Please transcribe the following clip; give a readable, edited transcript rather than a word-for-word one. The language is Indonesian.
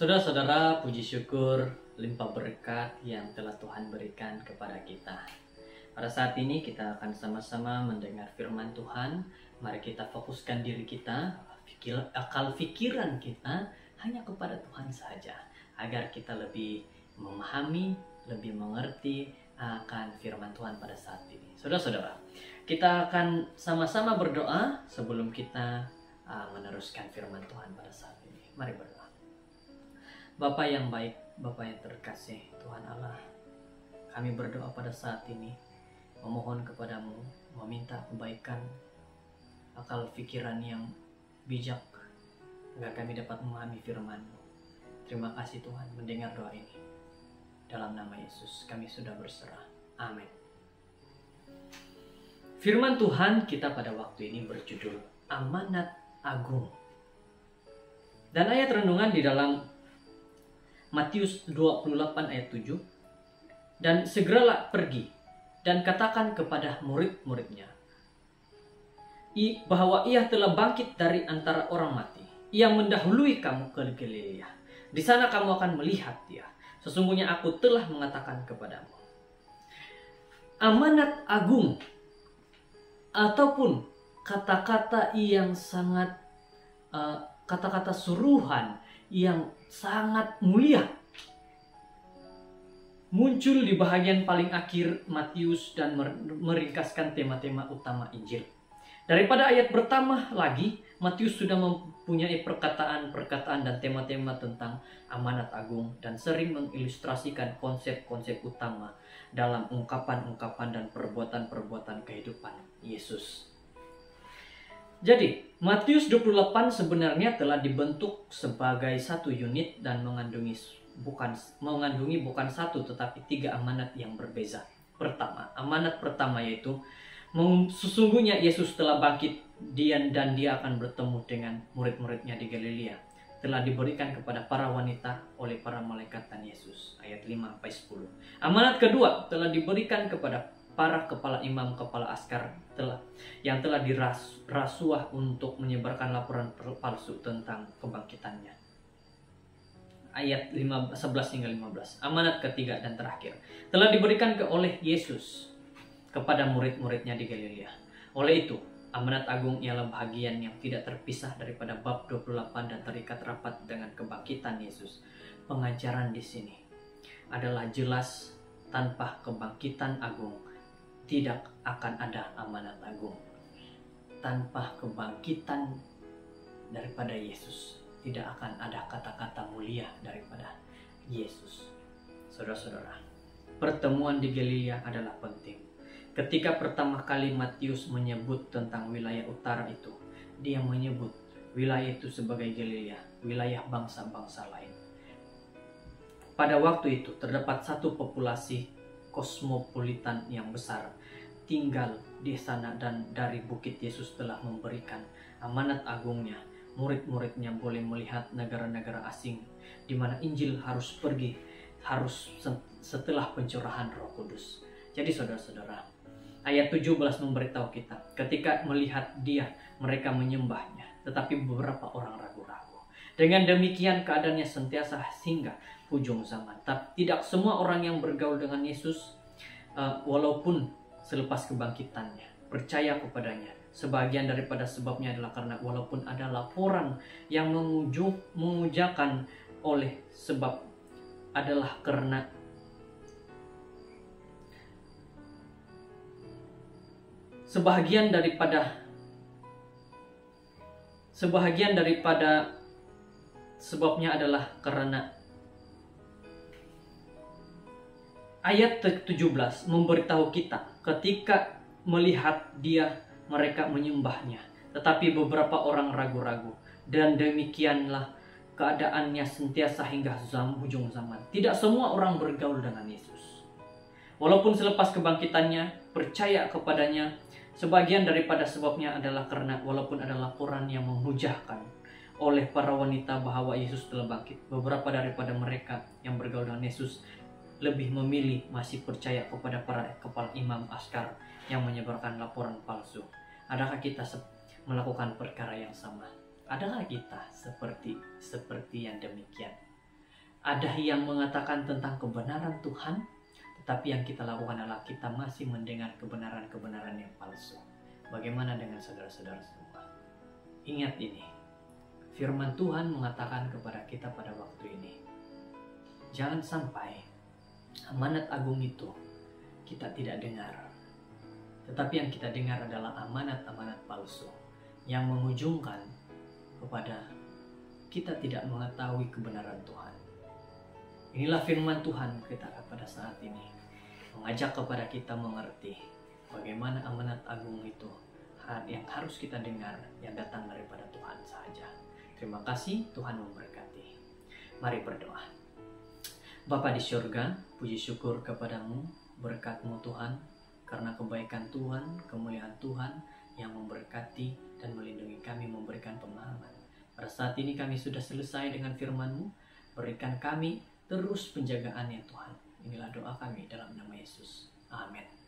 Saudara-saudara, puji syukur limpah berkat yang telah Tuhan berikan kepada kita. Pada saat ini kita akan sama-sama mendengar firman Tuhan. Mari kita fokuskan diri kita, akal pikiran kita hanya kepada Tuhan saja, agar kita lebih memahami, lebih mengerti akan firman Tuhan pada saat ini. Saudara-saudara, kita akan sama-sama berdoa sebelum kita meneruskan firman Tuhan pada saat ini. Mari berdoa. Bapa yang baik, Bapa yang terkasih, Tuhan Allah, kami berdoa pada saat ini, memohon kepadamu, meminta kebaikan, akal pikiran yang bijak, agar kami dapat memahami firman-Mu. Terima kasih Tuhan mendengar doa ini. Dalam nama Yesus kami sudah berserah. Amin. Firman Tuhan kita pada waktu ini berjudul Amanat Agung. Dan ayat renungan di dalam Matius 28 ayat 7. Dan segeralah pergi dan katakan kepada murid-muridnya bahwa ia telah bangkit dari antara orang mati. Ia mendahului kamu ke Galilea. Di sana kamu akan melihat dia. Sesungguhnya aku telah mengatakan kepadamu. Amanat agung ataupun kata-kata yang sangat kata-kata suruhan yang sangat mulia muncul di bahagian paling akhir Matius dan meringkaskan tema-tema utama Injil. Daripada ayat pertama lagi, Matius sudah mempunyai perkataan-perkataan dan tema-tema tentang amanat agung dan sering mengilustrasikan konsep-konsep utama dalam ungkapan-ungkapan dan perbuatan-perbuatan kehidupan Yesus. Jadi, Matius 28 sebenarnya telah dibentuk sebagai satu unit dan mengandungi bukan satu tetapi 3 amanat yang berbeza. Amanat pertama yaitu sesungguhnya Yesus telah bangkit dan dia akan bertemu dengan murid-muridnya di Galilea. Telah diberikan kepada para wanita oleh para malaikat dan Yesus. Ayat 5-10. Amanat kedua telah diberikan kepada para kepala imam, kepala askar yang telah dirasuah untuk menyebarkan laporan palsu tentang kebangkitannya. Ayat 11 hingga 15. Amanat ketiga dan terakhir telah diberikan oleh Yesus kepada murid-muridnya di Galilea. Oleh itu, amanat agung ialah bahagian yang tidak terpisah daripada bab 28 dan terikat rapat dengan kebangkitan Yesus. Pengajaran di sini adalah jelas, tanpa kebangkitan agung tidak akan ada amanat agung. Tanpa kebangkitan daripada Yesus tidak akan ada kata-kata mulia daripada Yesus. Saudara-saudara, pertemuan di Galilea adalah penting. Ketika pertama kali Matius menyebut tentang wilayah utara itu, dia menyebut wilayah itu sebagai Galilea, wilayah bangsa-bangsa lain. Pada waktu itu terdapat satu populasi kosmopolitan yang besar tinggal di sana, dan dari bukit Yesus telah memberikan amanat agungnya. Murid-muridnya boleh melihat negara-negara asing di mana Injil harus pergi setelah pencurahan Roh Kudus. Jadi saudara-saudara, ayat 17 memberitahu kita, ketika melihat dia, mereka menyembahnya, tetapi beberapa orang ragu-ragu. Dengan demikian keadaannya sentiasa hingga ujung zaman. Tapi tidak semua orang yang bergaul dengan Yesus, walaupun selepas kebangkitannya, percaya kepadanya. Sebagian daripada sebabnya adalah karena walaupun ada laporan yang mengujakan oleh sebab adalah karena sebahagian daripada sebabnya adalah karena ayat 17 memberitahu kita ketika melihat dia mereka menyembahnya, tetapi beberapa orang ragu-ragu, dan demikianlah keadaannya sentiasa hingga ujung zaman. Tidak semua orang bergaul dengan Yesus. Walaupun selepas kebangkitannya percaya kepadanya, sebagian daripada sebabnya adalah karena walaupun ada laporan yang menghujahkan oleh para wanita bahwa Yesus telah bangkit, beberapa daripada mereka yang bergaul dengan Yesus lebih memilih masih percaya kepada para kepala imam askar yang menyebarkan laporan palsu. Adakah kita melakukan perkara yang sama? Adakah kita seperti yang demikian? Ada yang mengatakan tentang kebenaran Tuhan, tetapi yang kita lakukan adalah kita masih mendengar kebenaran-kebenaran yang palsu. Bagaimana dengan saudara-saudara semua? Ingat ini, firman Tuhan mengatakan kepada kita pada waktu ini, jangan sampai amanat agung itu kita tidak dengar. Tetapi yang kita dengar adalah amanat-amanat palsu yang mengujungkan kepada kita tidak mengetahui kebenaran Tuhan. Inilah firman Tuhan kita pada saat ini, mengajak kepada kita mengerti bagaimana amanat agung itu yang harus kita dengar, yang datang daripada Tuhan saja. Terima kasih, Tuhan memberkati. Mari berdoa. Bapa di surga, puji syukur kepadamu, berkat-Mu Tuhan, karena kebaikan Tuhan, kemuliaan Tuhan yang memberkati dan melindungi kami, memberikan pemahaman. Pada saat ini kami sudah selesai dengan firman-Mu, berikan kami terus penjagaan ya Tuhan. Inilah doa kami dalam nama Yesus. Amin.